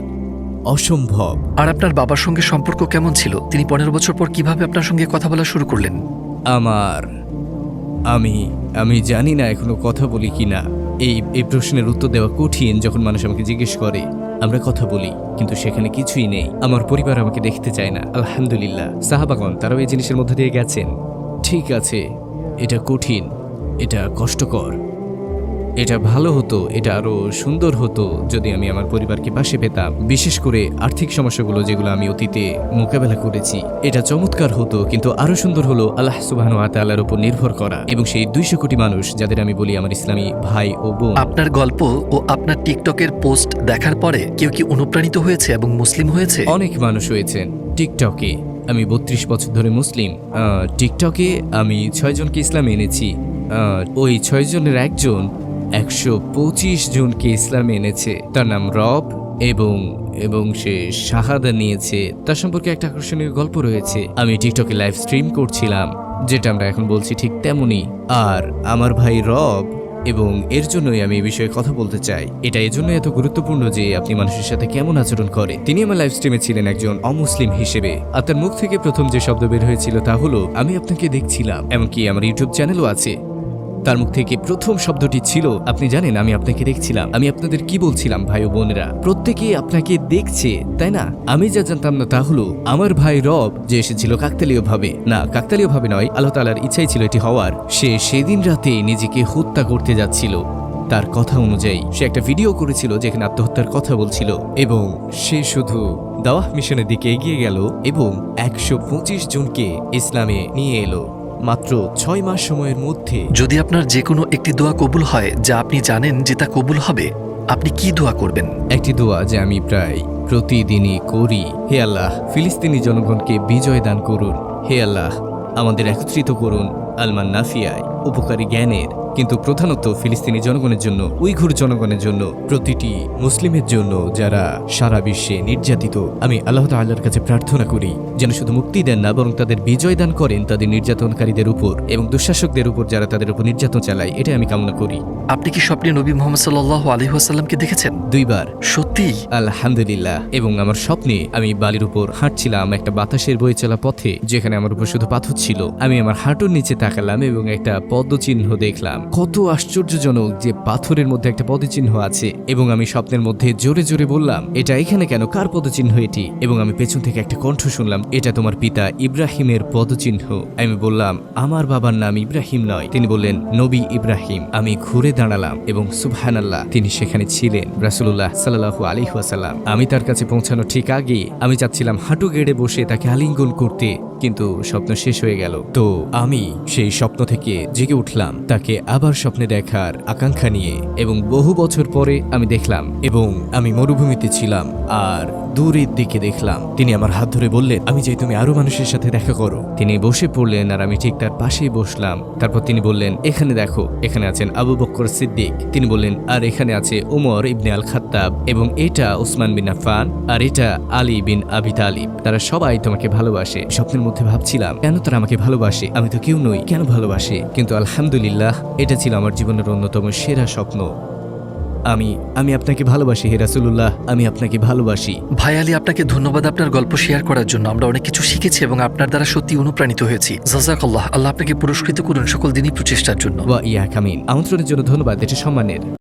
অসম্ভব। আর আপনার বাবার সঙ্গে সম্পর্ক কেমন ছিল? তিনি 15 বছর পর কিভাবে আপনার সঙ্গে কথা বলা শুরু করলেন? আমি জানি না এখনো কথা বলি কিনা। এই প্রশ্নের উত্তর দেওয়া কঠিন যখন মানুষ আমাকে জিজ্ঞেস করে। আমরা কথা বলি কিন্তু সেখানে কিছুই নেই। আমার পরিবার আমাকে দেখতে চায় না। আলহামদুলিল্লাহ, সাহাবাগণ তারাও এই জিনিসের মধ্যে দিয়ে গেছেন। ঠিক আছে, এটা কঠিন, এটা কষ্টকর, এটা ভালো হতো, এটা আরো সুন্দর হতো যদি আমি আমার পরিবারকে পাশে পেতাম, বিশেষ করে আর্থিক সমস্যাগুলো যেগুলো আমি অতীতে মোকাবেলা করেছি। এটা চমৎকার হতো, কিন্তু আরো সুন্দর হলো আল্লাহ সুবহানাহু ওয়া তাআলার উপর নির্ভর করা এবং সেই 200 কোটি মানুষ যাদের আমি বলি আমার ইসলামী ভাই ও বোন। আপনার গল্প ও আপনার টিকটকের পোস্ট দেখার পরে কেউ কি অনুপ্রাণিত হয়েছে এবং মুসলিম হয়েছে? অনেক মানুষ হয়েছেন। টিকটকে আমি 32 বছর ধরে মুসলিম। টিকটকে আমি 6 জনকে ইসলামে এনেছি। ওই 6 জনের একজন 125 জনকে ইসলামে এনেছে। তার নাম রব এবং সে শাহাদা নিয়েছে। তার সম্পর্কে একটা আকর্ষণীয় গল্প রয়েছে। আমি টিকটকে লাইভ স্ট্রিম করছিলাম, যেটা আমরা এখন বলছি ঠিক তেমনই। আর আমার ভাই রব, এবং এর জন্যই আমি এই বিষয়ে কথা বলতে চাই। এটা এজন্য এত গুরুত্বপূর্ণ যে আপনি মানুষের সাথে কেমন আচরণ করে। তিনি আমার লাইভ স্ট্রিমে ছিলেন একজন অমুসলিম হিসেবে, আর তার মুখ থেকে প্রথম যে শব্দ বের হয়েছিল তা হলো আমি আপনাকে দেখছিলাম। এমনকি আমার ইউটিউব চ্যানেলও আছে। তার মুখ থেকে প্রথম শব্দটি ছিল আপনি জানেন আমি আপনাকে দেখছিলাম। আমি আপনাদের কি বলছিলাম ভাই ও বোনেরা, প্রত্যেকেই আপনাকে দেখছে, তাই না? আমি যা জানতাম না তা হলো আমার ভাই রব যে এসেছিল কাকতালীয়ভাবে নয়, আল্লাহ তাআলার ইচ্ছাই ছিল এটি হওয়ার। সে সেদিন রাতে নিজেকে হত্যা করতে যাচ্ছিল। তার কথা অনুযায়ী সে একটা ভিডিও করেছিল যেখানে আত্মহত্যার কথা বলছিল, এবং সে শুধু দাওয়াহ মিশনের দিকে এগিয়ে গেল এবং 125 জনকে ইসলামে নিয়ে এলো মাত্র 6 মাস সময়ের মধ্যে। যদি আপনার যে কোনো একটি দোয়া কবুল হয় যা আপনি জানেন যে তা কবুল হবে, আপনি কি দোয়া করবেন? একটি দোয়া যে আমি প্রায় প্রতিদিনই করি, হে আল্লাহ ফিলিস্তিনি জনগণকে বিজয় দান করুন, হে আল্লাহ আমাদের একত্রিত করুন আলমান নাফিয়ায় উপকারী জ্ঞানের, কিন্তু প্রধানত ফিলিস্তিনি জনগণের জন্য, উইঘুর জনগণের জন্য, প্রতিটি মুসলিমের জন্য যারা সারা বিশ্বে নির্যাতিত। আমি আল্লাহ তাআলার কাছে প্রার্থনা করি যেন শুধু মুক্তি দেন না, বরং তাদের বিজয় দান করেন তাদের নির্যাতনকারীদের উপর এবং দুঃশাসকদের উপর যারা তাদের উপর নির্যাতন চালায়। এটা আমি কামনা করি। আপনি কি স্বপ্নে নবী মোহাম্মদ সাল্লাল্লাহু আলাইহি ওয়াসাল্লামকে দেখেছেন? 2 বার। সত্যি? আলহামদুলিল্লাহ। এবং আমার স্বপ্নে আমি বালির উপর হাঁটছিলাম একটা বাতাসের বয়ে চলা পথে, যেখানে আমার উপর শুধু পাথর ছিল। আমি আমার হাঁটুর নিচে তাকালাম এবং একটা পদচিহ্ন দেখলাম। কত আশ্চর্যজনক যে পাথরের মধ্যে একটা পদচিহ্ন আছে। এবং আমি স্বপ্নের মধ্যে জোরে জোরে বললাম, এটা এখানে কেন? কার পদচিহ্ন এটি? এবং আমি পেছন থেকে একটা কণ্ঠ শুনলাম, এটা তোমার পিতা ইব্রাহিমের পদচিহ্ন। আমি বললাম, আমার বাবার নাম ইব্রাহিম নয়। তিনি বললেন, নবী ইব্রাহিম। আমি ঘুরে দাঁড়ালাম এবং সুবহানাল্লাহ, তিনি সেখানে ছিলেন, রাসূলুল্লাহ সাল্লাল্লাহু আলাইহি ওয়াসাল্লাম। আমি তার কাছে পৌঁছানো ঠিক আগে আমি চাচ্ছিলাম হাঁটু গেড়ে বসে তাকে আলিঙ্গন করতে, কিন্তু স্বপ্ন শেষ হয়ে গেল। তো আমি সেই স্বপ্ন থেকে জেগে উঠলাম তাকে আবার স্বপ্নে দেখার আকাঙ্ক্ষা নিয়ে, এবং বহু বছর পরে আমি দেখলাম, এবং আমি মরুভূমিতে ছিলাম আর দূরের দিকে দেখলাম তিনি আমার হাত ধরে বললেন, আমি চাই তুমি আরো মানুষের সাথে দেখা করো। তিনি বসে পড়লেন আর আমি ঠিক তার পাশেই বসলাম। তারপর তিনি বললেন, এখানে দেখো, এখানে আছেন আবু বকর সিদ্দিক। তিনি বললেন, আর এখানে আছে উমর ইবনে আল খাত্তাব, এবং এটা উসমান বিন আফফান, আর এটা আলী বিন আবি তালিব। তারা সবাই তোমাকে ভালোবাসে। স্বপ্নের মধ্যে ভাবছিলাম, কেন তারা আমাকে ভালোবাসে? আমি তো কেউ নই, কেন ভালোবাসে? কিন্তু আলহামদুলিল্লাহ, এটা ছিল আমার জীবনের অন্যতম সেরা স্বপ্ন। আমি আপনাকে ভালোবাসি হে রাসূলুল্লাহ, আমি আপনাকে ভালোবাসি। ভাই আলী, আপনাকে ধন্যবাদ আপনার গল্প শেয়ার করার জন্য। আমরা অনেক কিছু শিখেছি এবং আপনার দ্বারা সত্যি অনুপ্রাণিত হয়েছি। জাযাকাল্লাহ। আল্লাহ আপনাকে পুরস্কৃত করুন সকল দিনই প্রচেষ্টার জন্য। ওয়া ইয়াক আমিন। আমন্ত্রণের জন্য ধন্যবাদ, এটা সম্মানের।